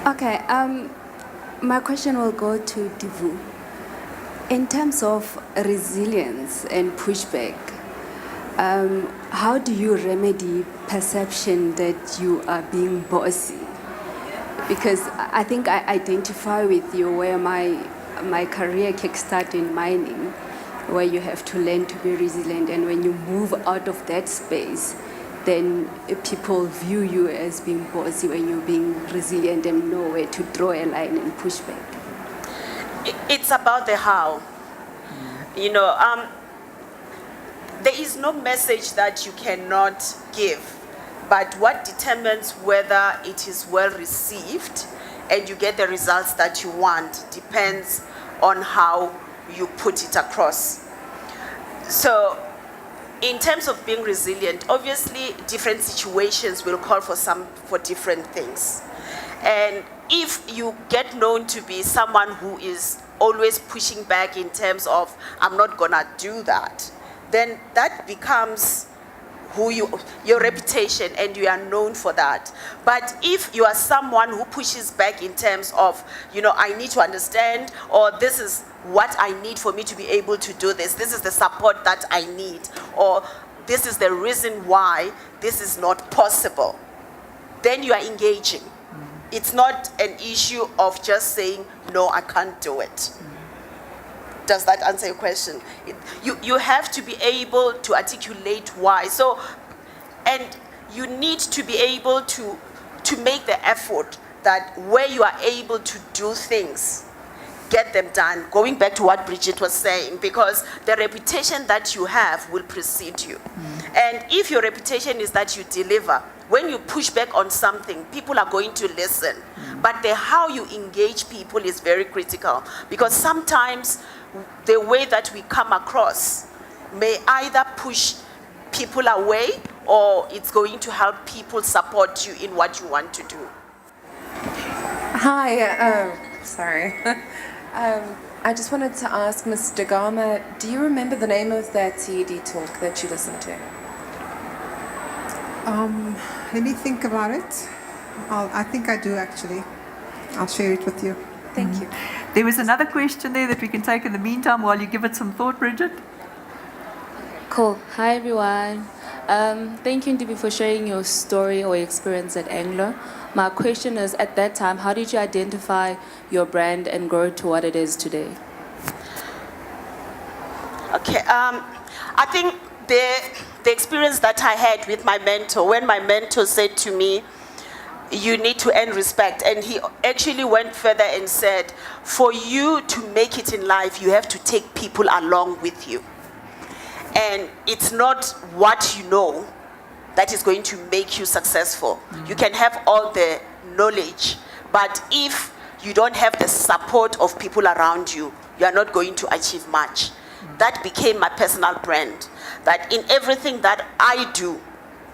Okay, my question will go to Ndivhu. In terms of resilience and pushback, how do you remedy perception that you are being bossy? Because I think I identify with you where my career kickstarted in mining, where you have to learn to be resilient, and when you move out of that space, then people view you as being bossy when you're being resilient and know where to draw a line and push back. It's about the how. There is no message that you cannot give, but what determines whether it is well received and you get the results that you want depends on how you put it across. So in terms of being resilient, obviously different situations will call for different things. And if you get known to be someone who is always pushing back in terms of, I'm not gonna do that, then that becomes your reputation, and you are known for that. But if you are someone who pushes back in terms of, I need to understand, or this is what I need for me to be able to do this is the support that I need, or this is the reason why this is not possible, then you are engaging. It's not an issue of just saying, no, I can't do it. Does that answer your question? You have to be able to articulate why. So, and you need to be able to make the effort that where you are able to do things, get them done. Going back to what Brigitte was saying, because the reputation that you have will precede you. And if your reputation is that you deliver, when you push back on something, people are going to listen. But the how you engage people is very critical, because sometimes the way that we come across may either push people away, or it's going to help people support you in what you want to do. Hi, sorry. I just wanted to ask Mr. Gama, do you remember the name of that CED talk that you listened to? Let me think about it. I think I do, actually. I'll share it with you. Thank you. There was another question there that we can take in the meantime while you give it some thought, Brigitte. Cool. Hi, everyone. Thank you, Ndivhu, for sharing your story or experience at Anglo. My question is, at that time, how did you identify your brand and grow it to what it is today? Okay. I think the experience that I had with my mentor, when my mentor said to me, you need to earn respect. And he actually went further and said, for you to make it in life, you have to take people along with you. And it's not what you know that is going to make you successful. You can have all the knowledge, but if you don't have the support of people around you, you are not going to achieve much. That became my personal brand, that in everything that I do,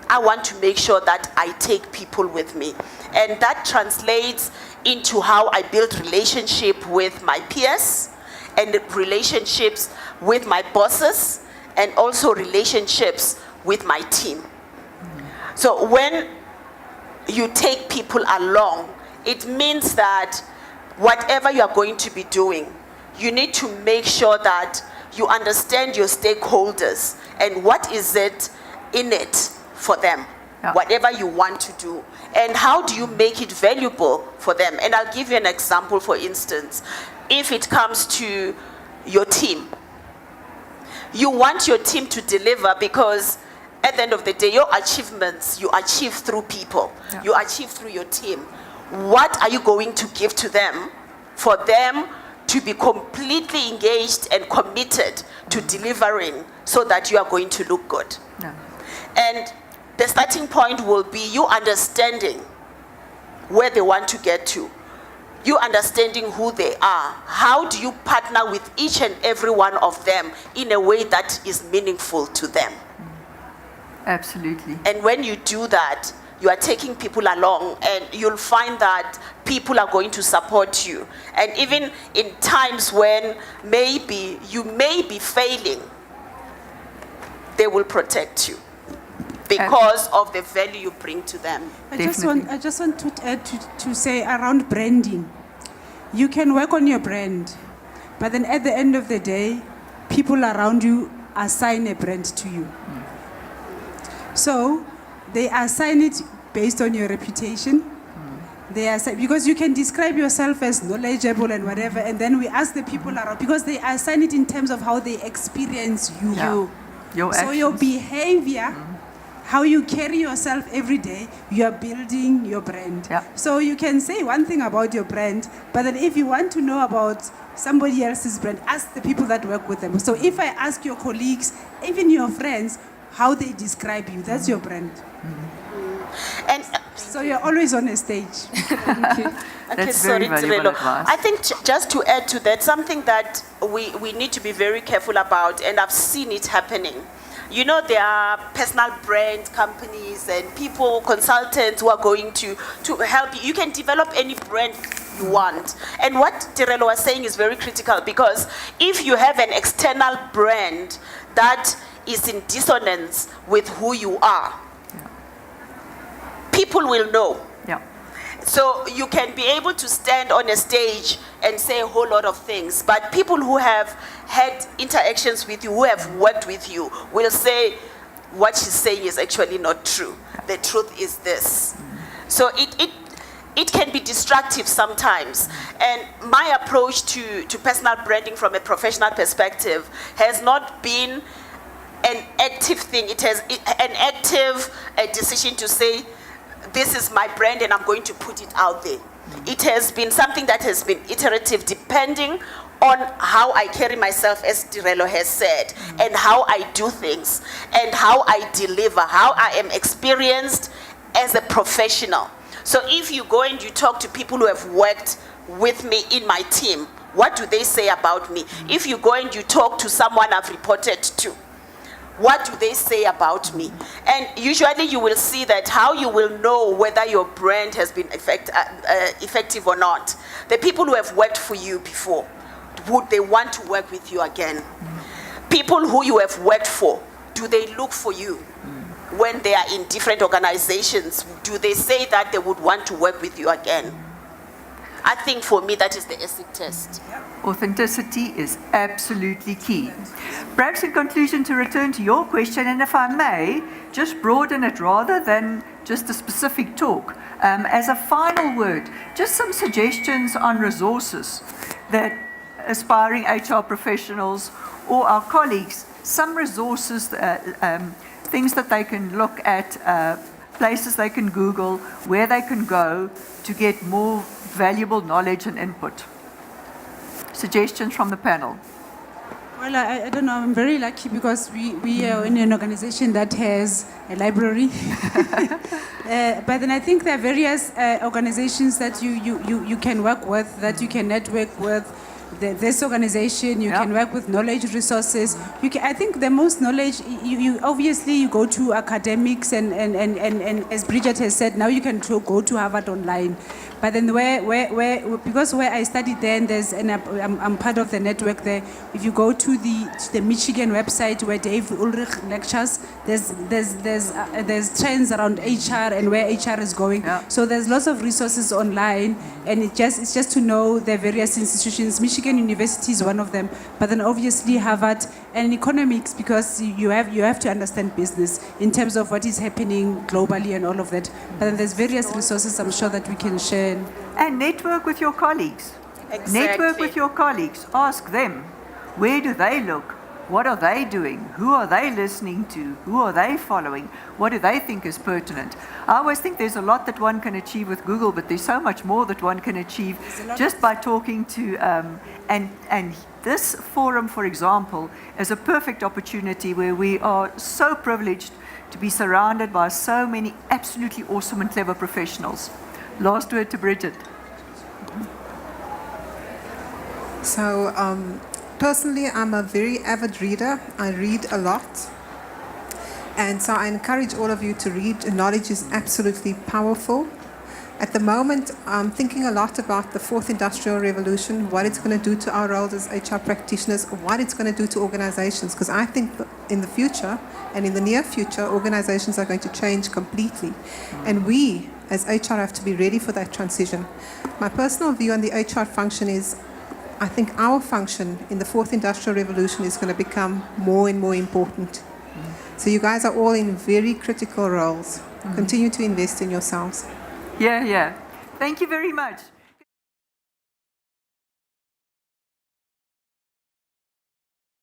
I want to make sure that I take people with me. And that translates into how I build relationship with my peers and relationships with my bosses and also relationships with my team. So when you take people along, it means that whatever you are going to be doing, you need to make sure that you understand your stakeholders and what is it in it for them, whatever you want to do, and how do you make it valuable for them. And I'll give you an example. For instance, if it comes to your team, you want your team to deliver because at the end of the day, your achievements, you achieve through people. You achieve through your team. What are you going to give to them for them to be completely engaged and committed to delivering so that you are going to look good? And the starting point will be you understanding where they want to get to, you understanding who they are. How do you partner with each and every one of them in a way that is meaningful to them? Absolutely. And when you do that, you are taking people along, and you'll find that people are going to support you. And even in times when maybe you may be failing, they will protect you because of the value you bring to them. I just want to add to say around branding. You can work on your brand, but then at the end of the day, people around you assign a brand to you. So they assign it based on your reputation. They assign, because you can describe yourself as knowledgeable and whatever, and then we ask the people around, because they assign it in terms of how they experience you. So your behavior, how you carry yourself every day, you are building your brand. So you can say one thing about your brand, but then if you want to know about somebody else's brand, ask the people that work with them. So if I ask your colleagues, even your friends, how they describe you, that's your brand. And so you're always on a stage. Thank you. Okay, sorry, Tirelo. I think just to add to that, something that we need to be very careful about, and I've seen it happening. You know, there are personal brand companies and people, consultants who are going to help you. You can develop any brand you want. And what Tirelo was saying is very critical, because if you have an external brand that is in dissonance with who you are, people will know. So you can be able to stand on a stage and say a whole lot of things, but people who have had interactions with you, who have worked with you, will say what she's saying is actually not true. The truth is this. So it can be destructive sometimes. And my approach to personal branding from a professional perspective has not been an active thing. It has an active decision to say, this is my brand and I'm going to put it out there. It has been something that has been iterative, depending on how I carry myself, as Tirelo has said, and how I do things, and how I deliver, how I am experienced as a professional. So if you go and you talk to people who have worked with me in my team, what do they say about me? If you go and you talk to someone I've reported to, what do they say about me? And usually you will see that how you will know whether your brand has been effective or not. The people who have worked for you before, would they want to work with you again? People who you have worked for, do they look for you when they are in different organizations? Do they say that they would want to work with you again? I think for me that is the acid test. Authenticity is absolutely key. Perhaps in conclusion, to return to your question, and if I may, just broaden it rather than just a specific talk. As a final word, just some suggestions on resources that aspiring HR professionals or our colleagues, some resources, things that they can look at places they can Google, where they can go to get more valuable knowledge and input. Suggestions from the panel? Well, I don't know. I'm very lucky because we are in an organization that has a library. But then I think there are various organizations that you can work with, that you can network with. This organization, you can work with knowledge resources. I think the most knowledge, you obviously you go to academics and as Brigitte has said, now you can go to Harvard online. But then because where I studied there, and I'm part of the network there. If you go to the Michigan website where Dave Ulrich lectures, there's trends around HR and where HR is going. Yeah. So there's lots of resources online, and it's just to know the various institutions. Michigan University is one of them, but then obviously Harvard and economics, because you have to understand business in terms of what is happening globally and all of that. But then there's various resources I'm sure that we can share. And network with your colleagues. Exactly. Network with your colleagues. Ask them, where do they look? What are they doing? Who are they listening to? Who are they following? What do they think is pertinent? I always think there's a lot that one can achieve with Google, but there's so much more that one can achieve just by talking to, and this forum, for example, is a perfect opportunity where we are so privileged to be surrounded by so many absolutely awesome and clever professionals. Last word to Brigitte. So, personally, I'm a very avid reader. I read a lot. And so I encourage all of you to read. Knowledge is absolutely powerful. At the moment, I'm thinking a lot about the fourth industrial revolution, what it's going to do to our roles as HR practitioners, what it's going to do to organizations. Because I think in the future, and in the near future, organizations are going to change completely. And we, as HR, have to be ready for that transition. My personal view on the HR function is, I think our function in the fourth industrial revolution is going to become more and more important. So you guys are all in very critical roles. Continue to invest in yourselves. Yeah. Thank you very much.